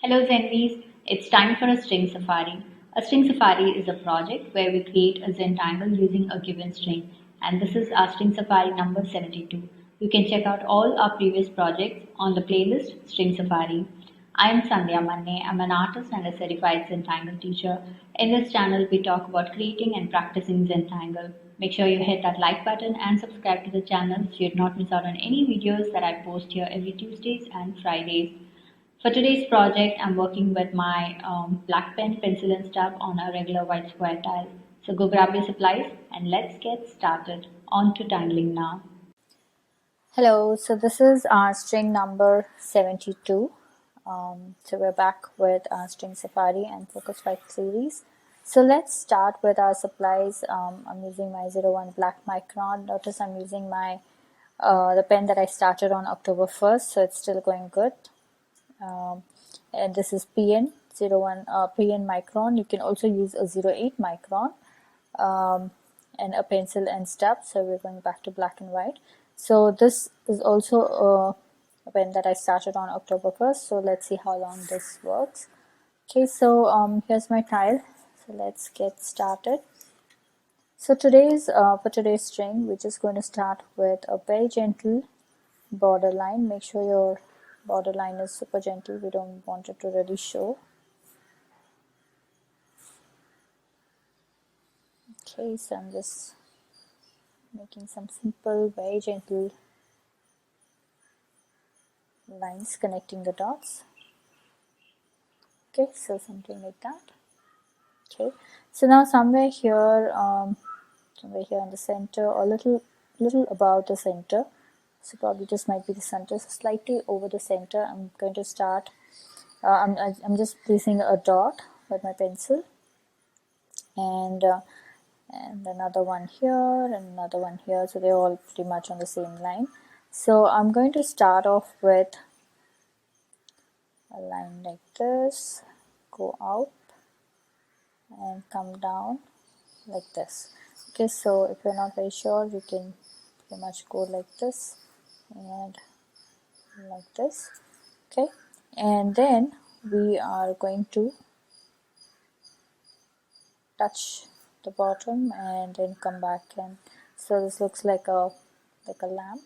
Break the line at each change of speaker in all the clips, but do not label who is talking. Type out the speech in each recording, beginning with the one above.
Hello Zenbeez, it's time for a string safari. A string safari is a project where we create a Zentangle using a given string, and this is our string safari number 72. You can check out all our previous projects on the playlist String Safari. I am Sandhya. I'm an artist and a certified Zentangle teacher. In this channel, we talk about creating and practicing Zentangle. Make sure you hit that like button and subscribe to the channel so you'd not miss out on any videos that I post here every Tuesdays and Fridays. For today's project, I'm working with my black pen, pencil and stub on a regular white square tile. So go grab your supplies and let's get started. On to tangling now.
Hello, so this is our string number 72. So we're back with our string safari and Focusrite series. So let's start with our supplies. I'm using my 01 black Micron. Notice I'm using my the pen that I started on October 1st, so it's still going good. And this is PN 01 PN Micron. You can also use a 08 Micron and a pencil and stub. So we're going back to black and white. So this is also a pen that I started on October 1st. So let's see how long this works. Okay, so here's my tile. So let's get started. So for today's string, we're just going to start with a very gentle border line. Make sure your border line is super gentle. We don't want it to really show. Okay, so I'm just making some simple, very gentle lines connecting the dots. Okay, so something like that. Okay, so now somewhere here in the center, or little above the center, so probably this might be the center, so slightly over the center, I'm going to start. I'm just placing a dot with my pencil, and another one here and another one here, so they're all pretty much on the same line. So I'm going to start off with a line like this, go out and come down like this. Okay, so if you're not very sure, you can pretty much go like this and like this. Okay, and then we are going to touch the bottom and then come back, and so this looks like a lamp.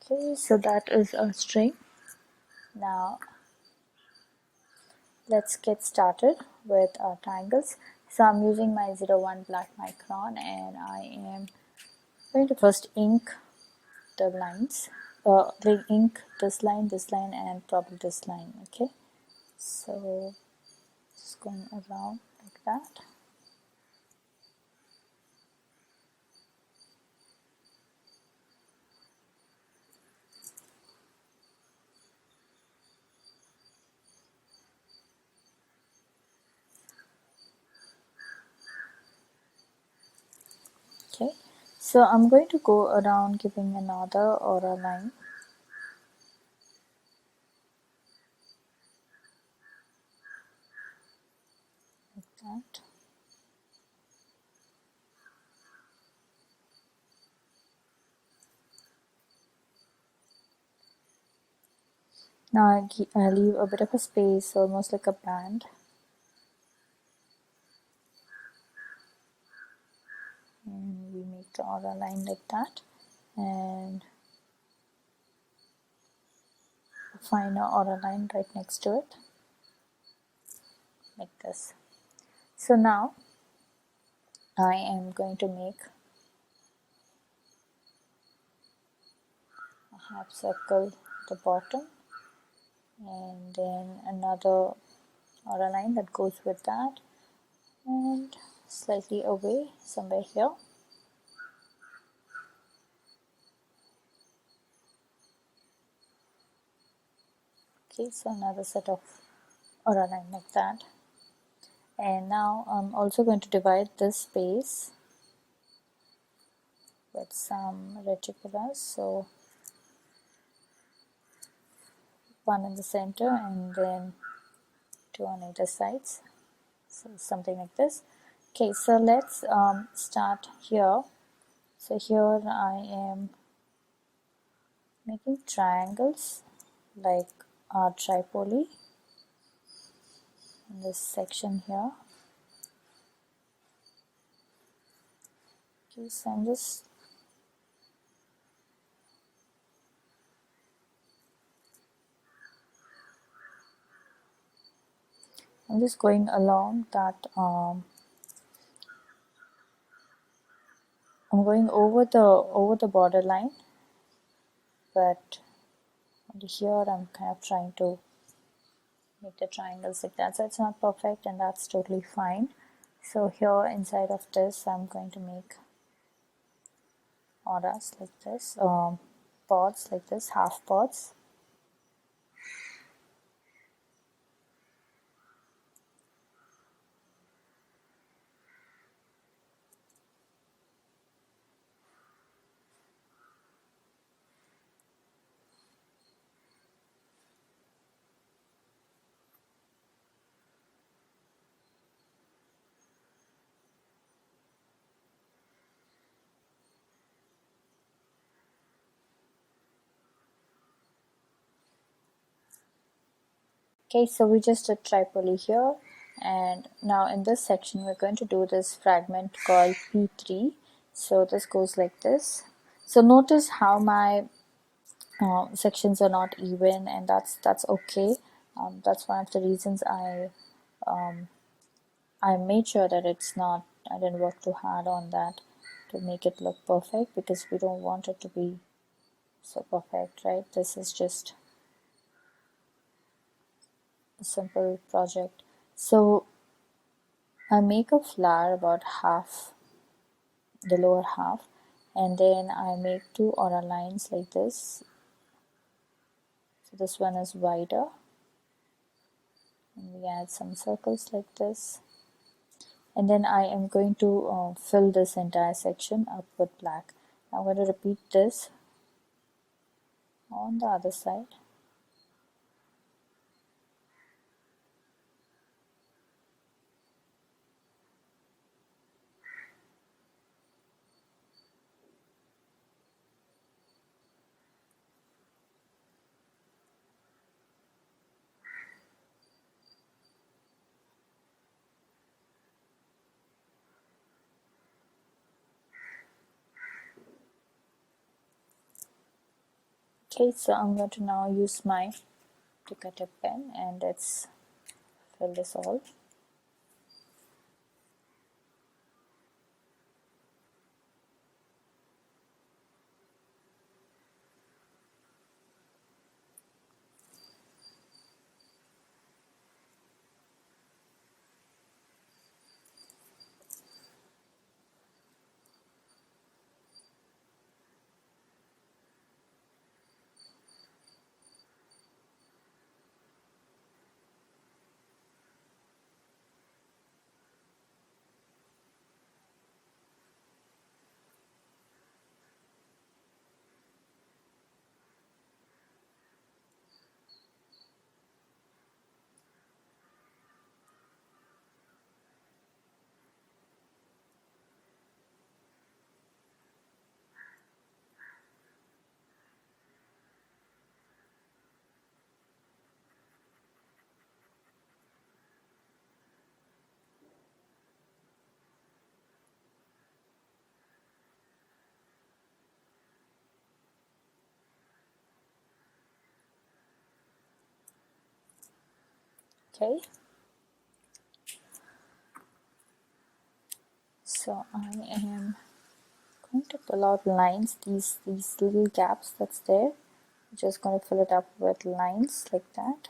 Okay, so that is our string. Now let's get started with our tangles. So I'm using my 01 black Micron, and I am going to first ink the lines, ink this line, and probably this line. Okay, so just going around like that. Okay, so I'm going to go around giving another aura line. Like that. Now I leave a bit of a space, almost like a band. And we make the aura line like that, and a finer aura line right next to it, like this. So now I am going to make a half circle at the bottom, and then another aura line that goes with that, and slightly away somewhere here. Okay, so another set of aura line like that. And now I'm also going to divide this space with some reticulars. So one in the center and then two on either sides. So something like this. Okay, so let's start here. So here I am making triangles like our Tripoli in this section here. Okay, so I'm just going along that I'm going over the borderline, but here I'm kind of trying to make the triangles like that, so it's not perfect, and that's totally fine. So here inside of this I'm going to make auras like this, pods like this, half pods. Okay, so we just did Tripoli here, and now in this section we're going to do this fragment called P3. So this goes like this. So notice how my sections are not even, and that's okay. That's one of the reasons I made sure that I didn't work too hard on that to make it look perfect, because we don't want it to be so perfect, right? This is just a simple project. So I make a flower about half, the lower half, and then I make two aura lines like this. So this one is wider, and we add some circles like this, and then I am going to fill this entire section up with black. I'm going to repeat this on the other side. Okay, so I'm going to now use my Micron pen, and let's fill this all. Okay, so I am going to pull out lines, these little gaps that's there. I'm just going to fill it up with lines like that.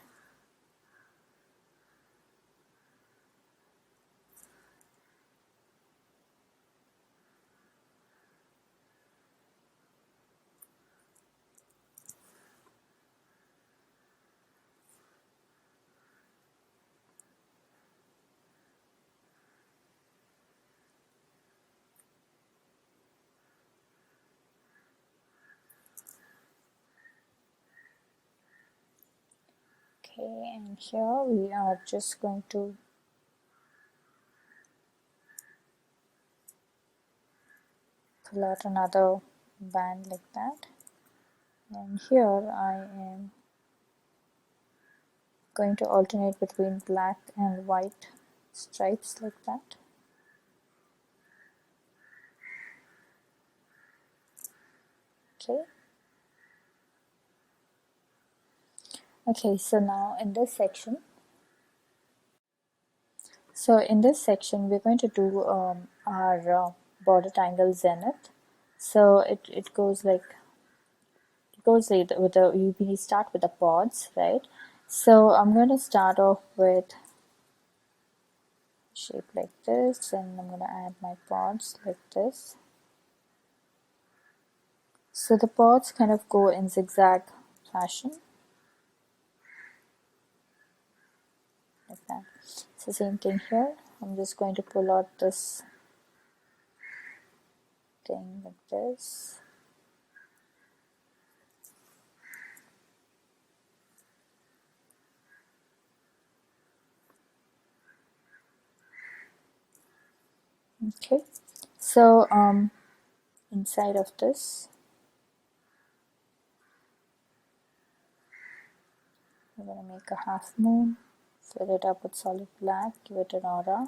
Okay, and here we are just going to pull out another band like that, and here I am going to alternate between black and white stripes like that. Okay. Okay, so now in this section, we're going to do our border tangle zenith. So it goes like with the we start with the pods, right? So I'm going to start off with shape like this, and I'm going to add my pods like this. So the pods kind of go in zigzag fashion like that. It's the same thing here. I'm just going to pull out this thing like this. Okay, so inside of this, we're going to make a half moon, fill it up with solid black, give it an aura.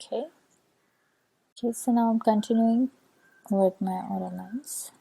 Okay. Okay, so now I'm continuing with my aura lines.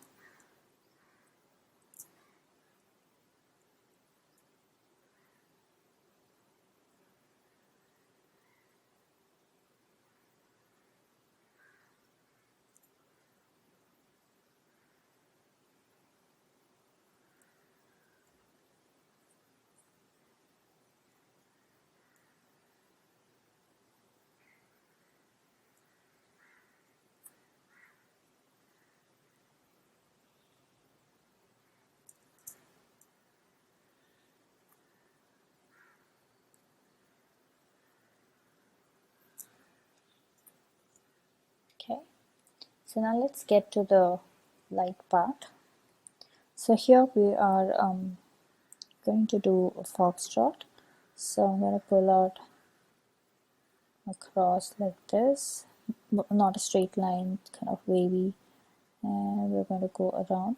Okay, so now let's get to the light part. So here we are going to do a foxtrot. So I'm going to pull out across like this, not a straight line, kind of wavy, and we're going to go around,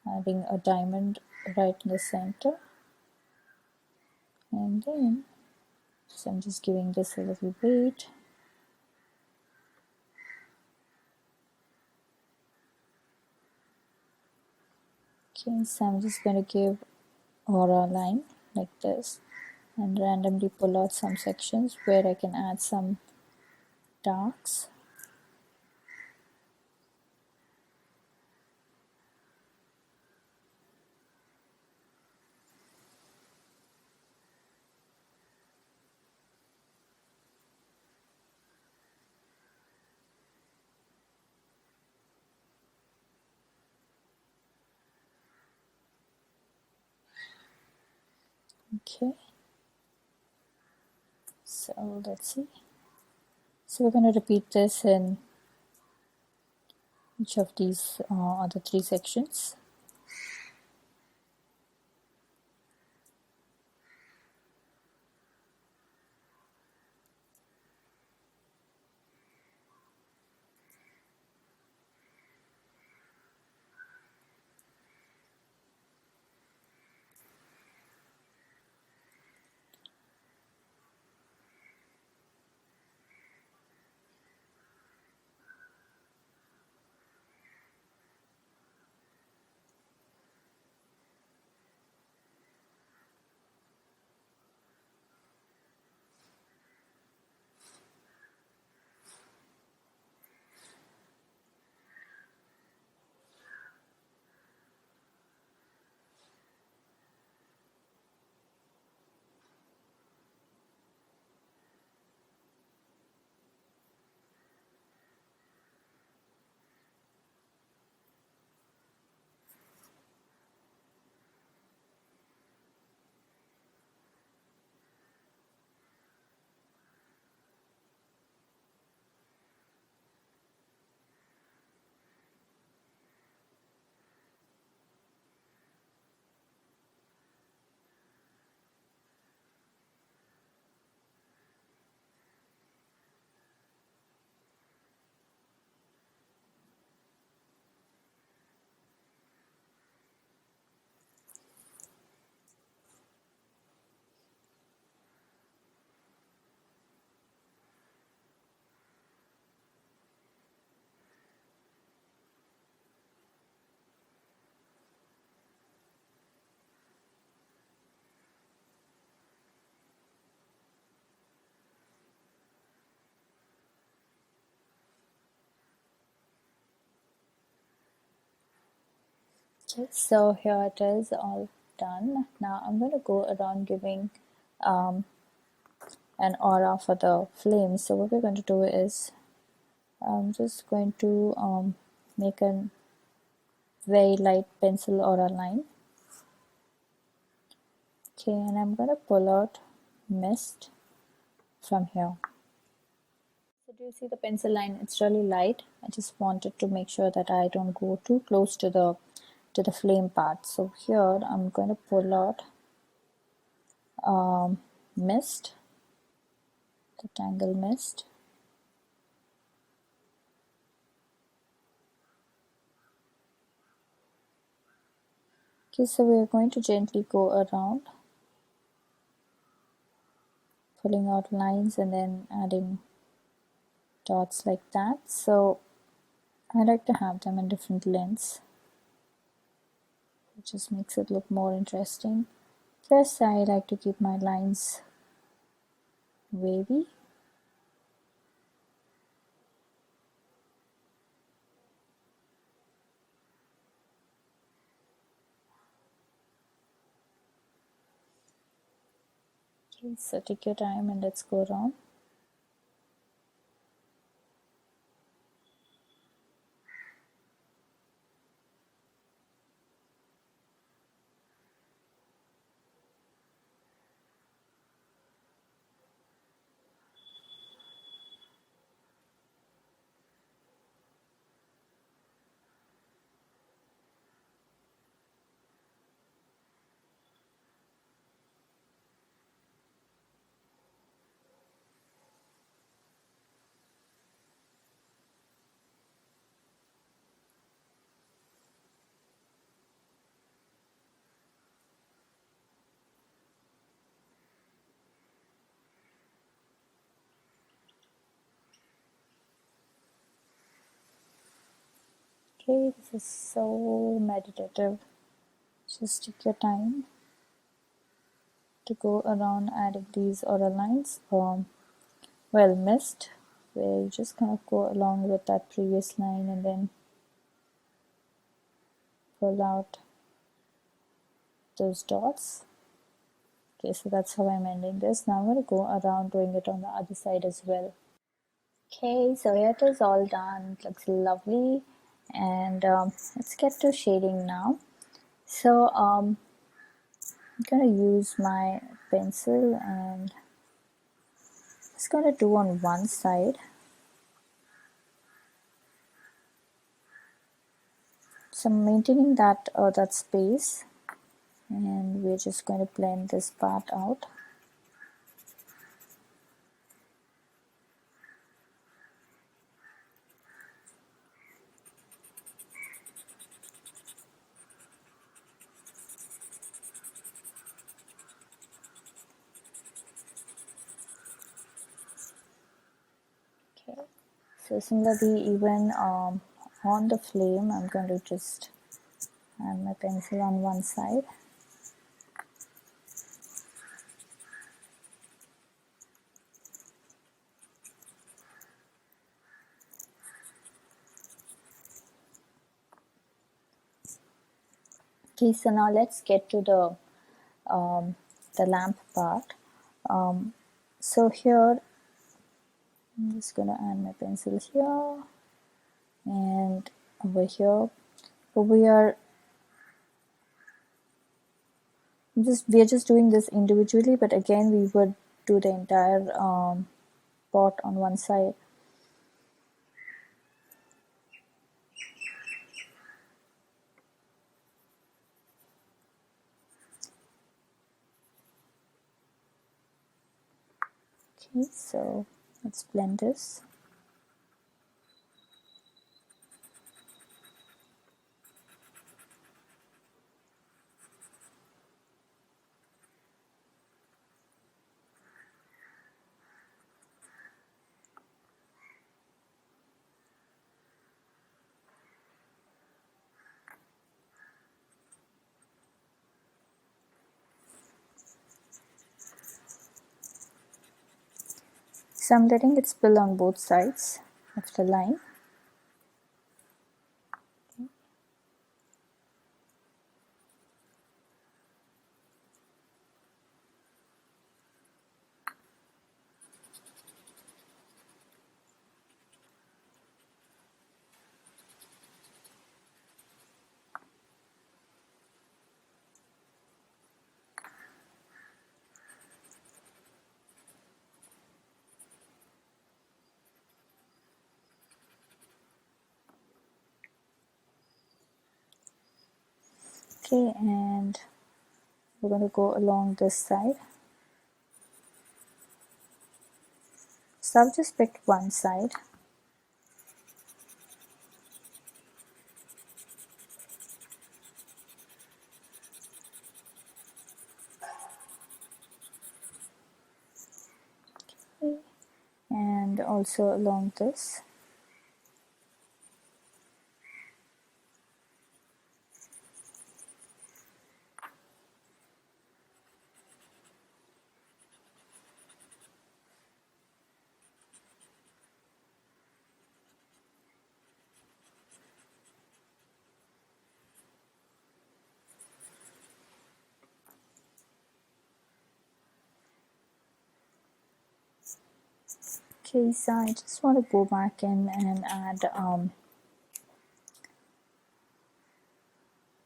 adding a diamond right in the center, and then so I'm just giving this a little weight. Okay, so I'm just going to give aura line like this and randomly pull out some sections where I can add some darks. Okay, so let's see. So we're going to repeat this in each of these other three sections. Okay, so here it is all done. Now I'm going to go around giving an aura for the flame. So what we're going to do is I'm just going to make a very light pencil aura line. Okay, and I'm going to pull out Misst from here. So do you see the pencil line? It's really light. I just wanted to make sure that I don't go too close to the flame part. So here I'm going to pull out Misst, the Tangle Misst. Okay, so we're going to gently go around, pulling out lines and then adding dots like that. So I like to have them in different lengths. It just makes it look more interesting. Plus I like to keep my lines wavy. Okay, so take your time and let's go around. Okay, this is so meditative. Just take your time to go around adding these aura lines. Well, Misst, where you just kind of go along with that previous line and then pull out those dots. Okay, so that's how I'm ending this. Now I'm going to go around doing it on the other side as well. Okay, so here it is all done. It looks lovely. And let's get to shading now. So I'm going to use my pencil and just going to do on one side. So I'm maintaining that space, and we're just going to blend this part out. Okay, so similarly, even on the flame, I'm going to just add my pencil on one side. Okay, so now let's get to the lamp part. So here, I'm just going to add my pencil here and over here. So we're just doing this individually, but again we would do the entire pot on one side. Okay, so let's blend this. So I'm letting it spill on both sides of the line. Okay, and we're going to go along this side. So I've just picked one side. Okay. And also along this. Okay, so I just want to go back in and add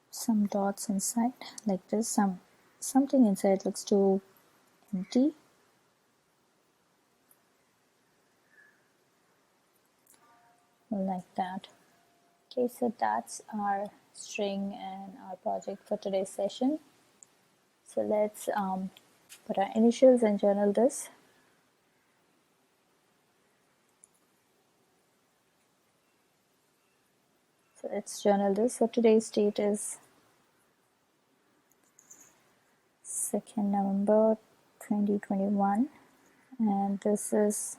some dots inside like this. Something inside looks too empty. Like that. Okay, so that's our string and our project for today's session. So let's put our initials and journal this. So let's journal this. So today's date is 2nd November 2021, and this is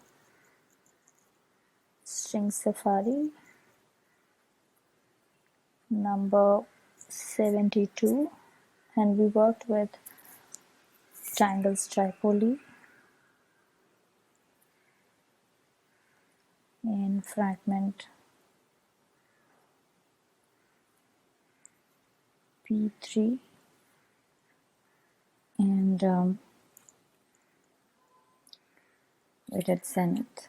String Safari number 72, and we worked with Tangles Tripoli in Fragment P3, and we did Zenith,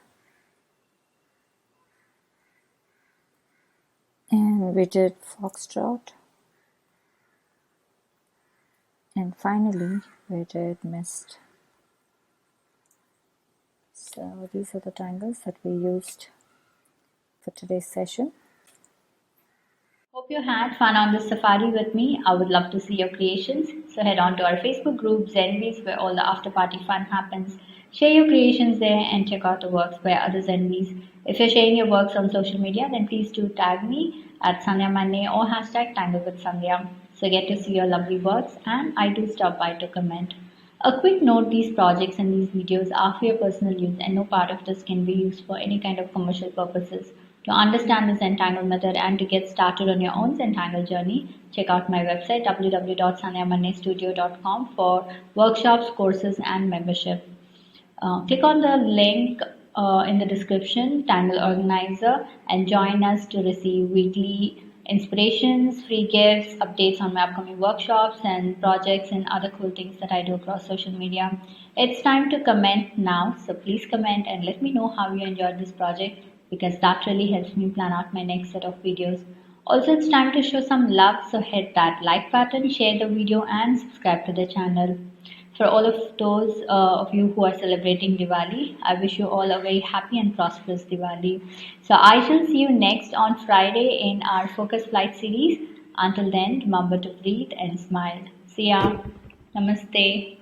and we did Foxtrot, and finally we did Misst. So these are the tangles that we used for today's session.
Hope you had fun on this safari with me. I would love to see your creations. So head on to our Facebook group Zenbeez, where all the after party fun happens. Share your creations there and check out the works by other Zenbeez. If you're sharing your works on social media, then please do tag me at Sandhya Monday or hashtag Tangle with Sandhya. So get to see your lovely works, and I do stop by to comment. A quick note, these projects and these videos are for your personal use, and no part of this can be used for any kind of commercial purposes. To understand the Zentangle method and to get started on your own Zentangle journey, check out my website www.sandhyamannestudio.com for workshops, courses, and membership. Click on the link in the description, Tangle Organizer, and join us to receive weekly inspirations, free gifts, updates on my upcoming workshops and projects, and other cool things that I do across social media. It's time to comment now, so please comment and let me know how you enjoyed this project, because that really helps me plan out my next set of videos. Also, it's time to show some love, so hit that like button, share the video, and subscribe to the channel. For all of those of you who are celebrating Diwali, I wish you all a very happy and prosperous Diwali. So I shall see you next on Friday in our Focus Flight series. Until then, remember to breathe and smile. See ya. Namaste.